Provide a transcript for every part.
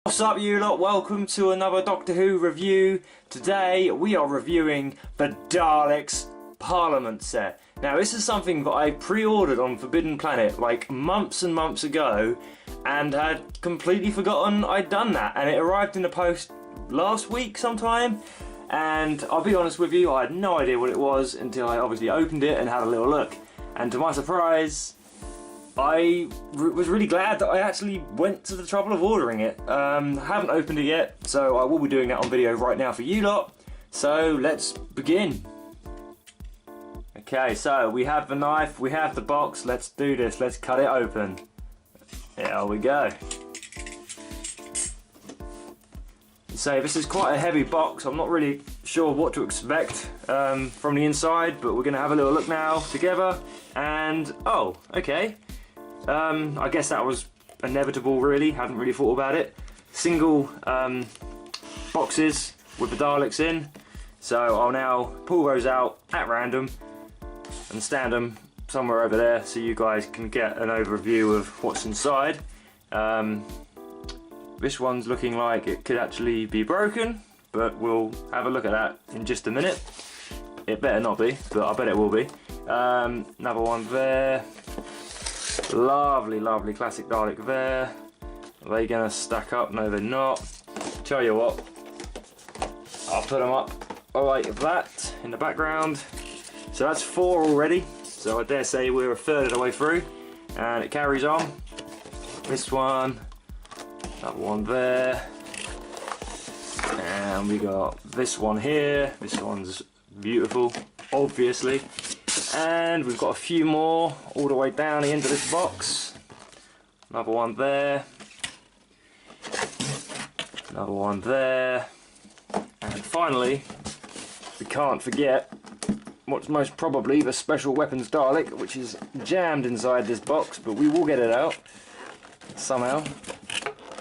What's up you lot, welcome to another Doctor Who review. Today we are reviewing the Daleks Parliment set. Now this is something that I pre-ordered on Forbidden Planet like months and months ago and had completely forgotten I'd done that, and it arrived in the post last week sometime, and I'll be honest with you, I had no idea what it was until I obviously opened it and had a little look, and to my surprise I was really glad that I actually went to the trouble of ordering it. Haven't opened it yet, so I will be doing that on video right now for you lot. So let's begin. Okay, so we have the knife, we have the box, let's do this, let's cut it open. There we go. So this is quite a heavy box, I'm not really sure what to expect from the inside, but we're going to have a little look now together. And, oh, okay. I guess that was inevitable really, hadn't really thought about it. Single boxes with the Daleks in, so I'll now pull those out at random and stand them somewhere over there so you guys can get an overview of what's inside. This one's looking like it could actually be broken, but we'll have a look at that in just a minute. It better not be, but I bet it will be. Another one there. Lovely, lovely classic Dalek there. Are they going to stack up? No, they're not. Tell you what, I'll put them up like that in the background. So that's 4 already. So I dare say we're a third of the way through. And it carries on. This one, that one there. And we got this one here. This one's beautiful, obviously. And we've got a few more all the way down the end of this box. Another one there. Another one there. And finally, we can't forget what's most probably the special weapons Dalek, which is jammed inside this box, but we will get it out somehow.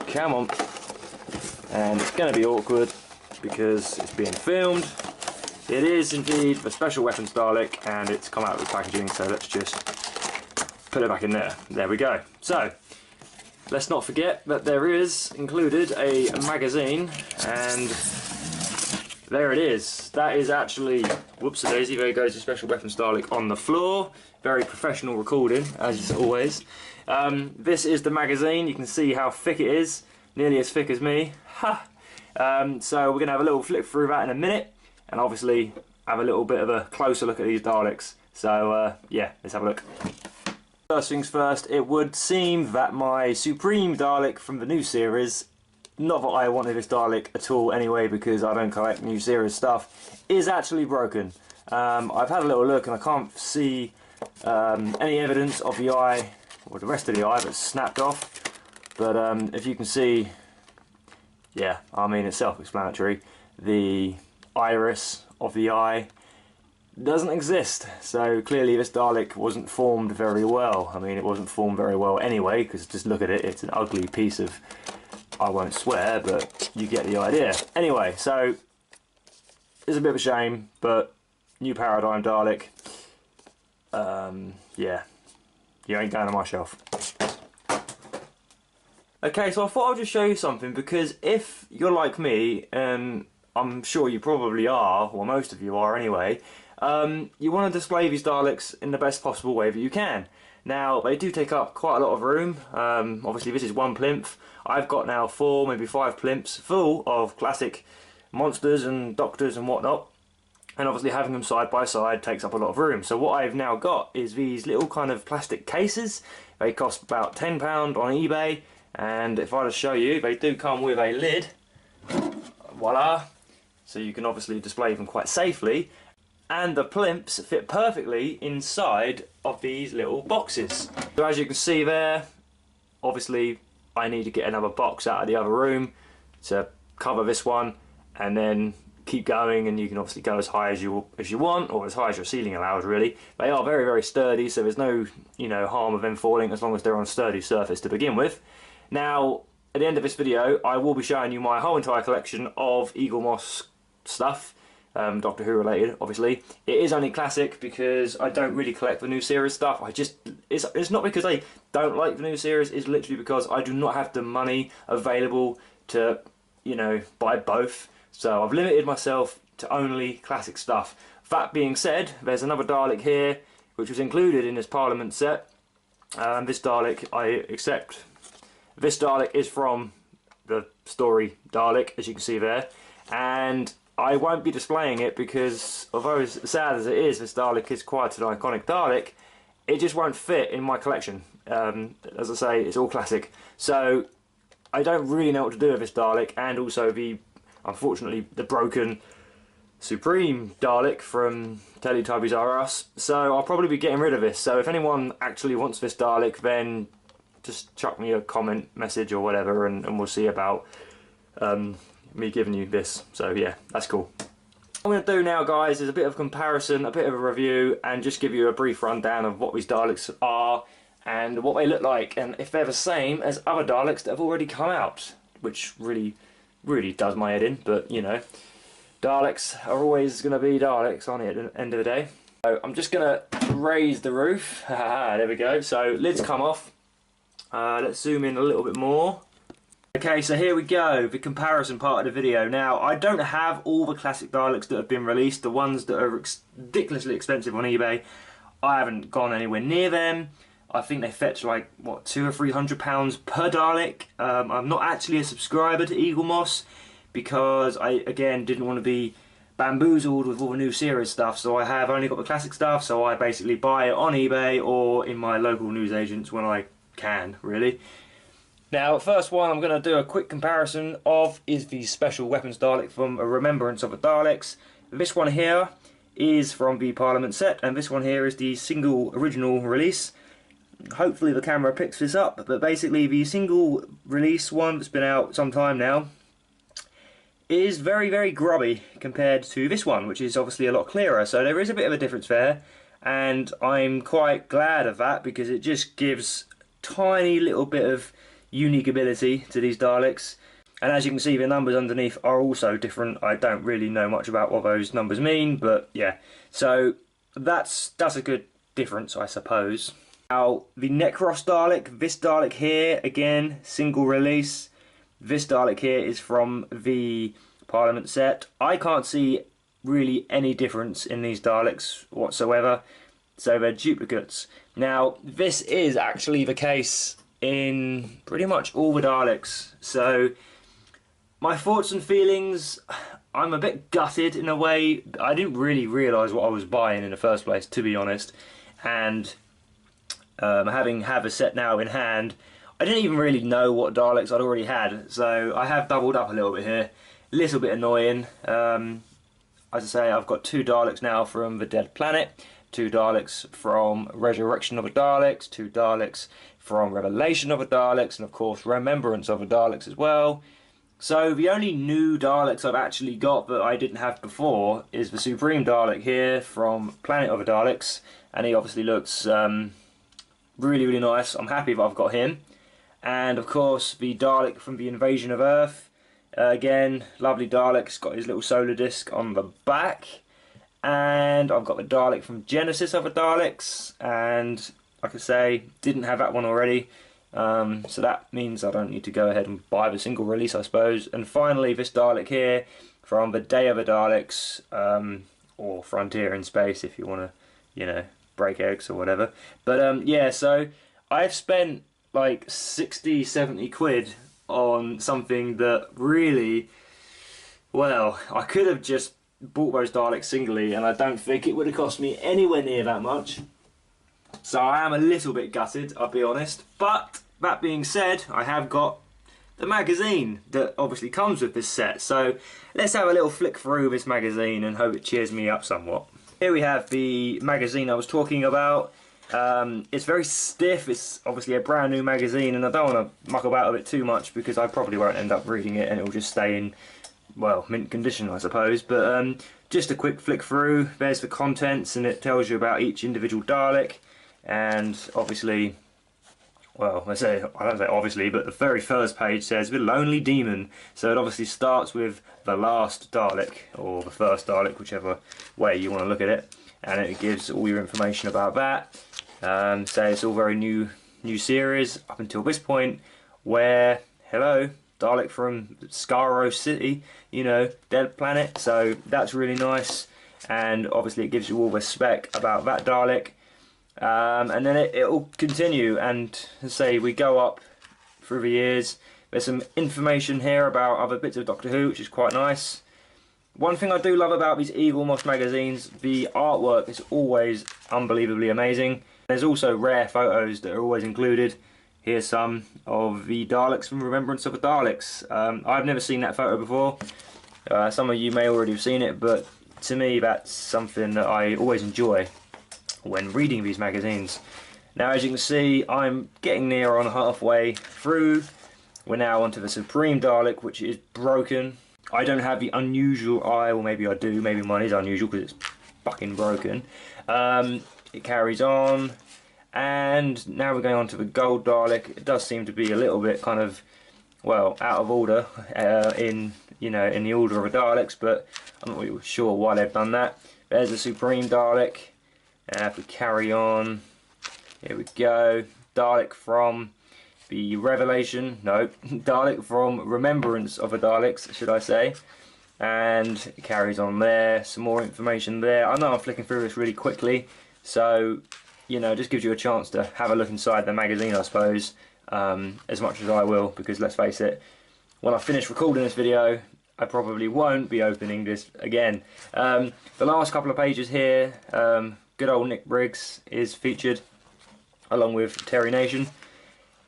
Come on. And it's going to be awkward because it's being filmed. It is indeed the special weapons Dalek, and it's come out with packaging, so let's just put it back in there. There we go. So, let's not forget that there is included a magazine, and there it is. That is actually, whoops-a-daisy, there goes the special weapons Dalek on the floor. Very professional recording, as always. This is the magazine. You can see how thick it is, nearly as thick as me. Ha! So we're going to have a little flip through that in a minute, and obviously have a little bit of a closer look at these Daleks. So yeah, let's have a look. First things first, it would seem that my Supreme Dalek from the new series, not that I wanted this Dalek at all anyway because I don't collect new series stuff, is actually broken. I've had a little look and I can't see any evidence of the eye, or the rest of the eye, that's snapped off. But if you can see, yeah, I mean it's self-explanatory. The iris of the eye doesn't exist, so clearly this Dalek wasn't formed very well. I mean, it wasn't formed very well anyway, because just look at it, it's an ugly piece of, I won't swear, but you get the idea. Anyway, so it's a bit of a shame, but new paradigm Dalek, yeah, you ain't going on my shelf. Okay, so I thought I'd just show you something, because if you're like me, and I'm sure you probably are, or most of you are anyway, you want to display these Daleks in the best possible way that you can. Now, they do take up quite a lot of room. Obviously this is one plinth. I've got now 4, maybe 5 plinths full of classic monsters and doctors and whatnot. And obviously having them side by side takes up a lot of room. So what I've now got is these little kind of plastic cases. They cost about £10 on eBay. And if I just show you, they do come with a lid. Voila. So you can obviously display them quite safely, and the plimps fit perfectly inside of these little boxes. So as you can see there, obviously I need to get another box out of the other room to cover this one, and then keep going, and you can obviously go as high as you want, or as high as your ceiling allows really. They are very, very sturdy, so there's no, harm of them falling as long as they're on a sturdy surface to begin with. Now, at the end of this video, I will be showing you my whole entire collection of Eaglemoss stuff, Doctor Who related, obviously. It is only classic because I don't really collect the new series stuff. It's not because I don't like the new series, it's literally because I do not have the money available to, you know, buy both. So I've limited myself to only classic stuff. That being said, there's another Dalek here, which was included in this Parliament set. This Dalek I accept. This Dalek is from the story Dalek, as you can see there. And I won't be displaying it because, although as sad as it is, this Dalek is quite an iconic Dalek, it just won't fit in my collection. As I say, it's all classic. So I don't really know what to do with this Dalek, and also unfortunately, the broken Supreme Dalek from Teletubbies R Us. So I'll probably be getting rid of this. So if anyone actually wants this Dalek, then just chuck me a comment message or whatever, and we'll see about me giving you this. So yeah, that's cool. What I'm going to do now, guys, is a bit of comparison, a bit of a review, and just give you a brief rundown of what these Daleks are and what they look like, and if they're the same as other Daleks that have already come out, which really does my head in. But you know, Daleks are always going to be Daleks, aren't they, at the end of the day? So I'm just going to raise the roof. There we go. So lids come off. Let's zoom in a little bit more. Okay, so here we go, the comparison part of the video. Now, I don't have all the classic Daleks that have been released, the ones that are ridiculously expensive on eBay. I haven't gone anywhere near them. I think they fetch like, what, £200 or £300 per Dalek. I'm not actually a subscriber to Eaglemoss because I, again, didn't want to be bamboozled with all the new series stuff, so I have only got the classic stuff, so I basically buy it on eBay or in my local newsagents when I can, really. Now, first one I'm going to do a quick comparison of is the Special Weapons Dalek from A Remembrance of the Daleks. This one here is from the Parliament set, and this one here is the single original release. Hopefully the camera picks this up, but basically the single release one that's been out some time now is very grubby compared to this one, which is obviously a lot clearer. So there is a bit of a difference there, and I'm quite glad of that because it just gives tiny little bit of unique ability to these Daleks. And as you can see, the numbers underneath are also different. I don't really know much about what those numbers mean, but yeah. So that's a good difference, I suppose. Now, the Necros Dalek, this Dalek here, again, single release. This Dalek here is from the Parliament set. I can't see really any difference in these Daleks whatsoever, so they're duplicates. Now, this is actually the case in pretty much all the Daleks. So, my thoughts and feelings, I'm a bit gutted in a way. I didn't really realise what I was buying in the first place, to be honest. And having a set now in hand, I didn't even really know what Daleks I'd already had. So I have doubled up a little bit here. A little bit annoying. As I say, I've got 2 Daleks now from the Dead Planet, 2 Daleks from Resurrection of the Daleks, 2 Daleks from Revelation of the Daleks, and of course Remembrance of the Daleks as well. So the only new Daleks I've actually got that I didn't have before is the Supreme Dalek here from Planet of the Daleks, and he obviously looks really nice. I'm happy that I've got him. And of course the Dalek from the Invasion of Earth, again, lovely Dalek. He's got his little solar disc on the back. And I've got the Dalek from Genesis of the Daleks, and like I say, didn't have that one already, so that means I don't need to go ahead and buy the single release, I suppose. And finally, this Dalek here from the Day of the Daleks, or Frontier in Space if you want to, you know, break eggs or whatever. But yeah, so I've spent like 60-70 quid on something that really, well, I could have just bought those Daleks singly, and I don't think it would have cost me anywhere near that much. So I am a little bit gutted, I'll be honest. But that being said, I have got the magazine that obviously comes with this set. So let's have a little flick through this magazine and hope it cheers me up somewhat. Here we have the magazine I was talking about. It's very stiff. It's obviously a brand new magazine, and I don't want to muck about with it too much because I probably won't end up reading it, and it will just stay in, well, mint condition, I suppose. But just a quick flick through. There's the contents, and it tells you about each individual Dalek. And obviously, well, I don't say obviously, but the very first page says the Lonely Demon. So it obviously starts with the last Dalek, or the first Dalek, whichever way you want to look at it. And it gives all your information about that. So it's all very new series up until this point, where, hello, Dalek from Skaro City, you know, Dead Planet, so that's really nice, and obviously it gives you all the spec about that Dalek. And then it'll continue, and as I say, we go up through the years. There's some information here about other bits of Doctor Who, which is quite nice. One thing I do love about these Eaglemoss magazines, the artwork is always unbelievably amazing. There's also rare photos that are always included. Here's some of the Daleks from Remembrance of the Daleks. I've never seen that photo before. Some of you may already have seen it, but to me that's something that I always enjoy when reading these magazines. Now, as you can see, I'm getting near on halfway through. We're now onto the Supreme Dalek, which is broken. I don't have the unusual eye, or maybe I do, maybe mine is unusual because it's fucking broken. It carries on. And now we're going on to the Gold Dalek. It does seem to be a little bit kind of, well, out of order in the order of the Daleks, but I'm not really sure why they've done that. There's the Supreme Dalek. If we carry on, here we go. Dalek from the Revelation, no, Dalek from Remembrance of the Daleks, should I say. And it carries on there. Some more information there. I know I'm flicking through this really quickly, so you know, just gives you a chance to have a look inside the magazine, I suppose, as much as I will, because let's face it, when I finish recording this video, I probably won't be opening this again. The last couple of pages here, good old Nick Briggs is featured, along with Terry Nation.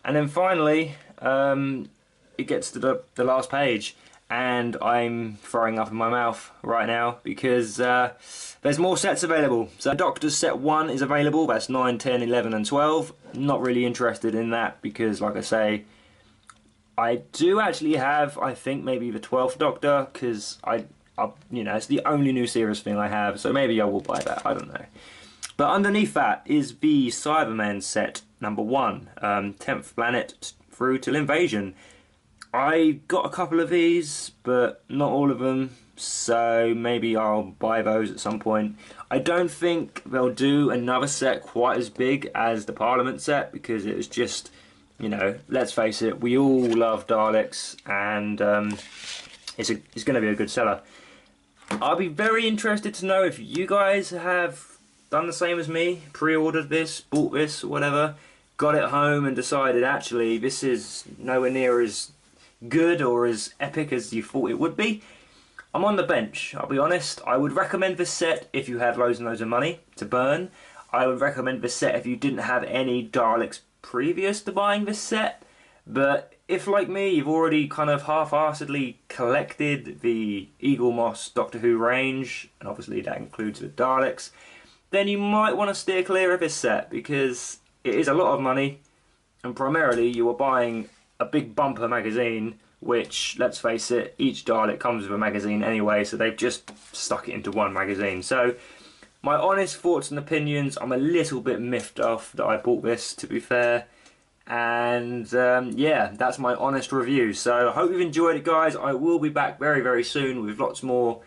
And then finally, it gets to the last page, and I'm throwing up in my mouth right now because there's more sets available. So Doctor's set 1 is available, that's 9, 10, 11 and 12. Not really interested in that because, like I say, I do actually have, I think, maybe the 12th Doctor, because you know, it's the only new series thing I have, so maybe I will buy that, I don't know. But underneath that is the Cybermen set number 1, 10th planet through till Invasion. I got a couple of these, but not all of them, so maybe I'll buy those at some point. I don't think they'll do another set quite as big as the Parliament set, because it was just, you know, let's face it, we all love Daleks, and it's going to be a good seller. I'll be very interested to know if you guys have done the same as me, pre-ordered this, bought this, whatever, got it home and decided actually this is nowhere near as good or as epic as you thought it would be. I'm on the bench, I'll be honest. I would recommend this set if you had loads and loads of money to burn. I would recommend this set if you didn't have any Daleks previous to buying this set. But if, like me, you've already kind of half-heartedly collected the Eaglemoss Doctor Who range, and obviously that includes the Daleks, then you might want to steer clear of this set, because it is a lot of money, and primarily you are buying a big bumper magazine, which, let's face it, each Dalek comes with a magazine anyway, so they've just stuck it into one magazine. So my honest thoughts and opinions, I'm a little bit miffed off that I bought this, to be fair. And yeah, that's my honest review. So I hope you've enjoyed it, guys. I will be back very, very soon with lots more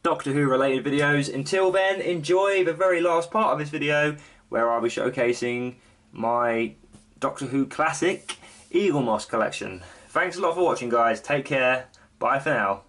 Doctor Who related videos. Until then, enjoy the very last part of this video, where I'll be showcasing my Doctor Who classic Eaglemoss collection. Thanks a lot for watching, guys. Take care. Bye for now.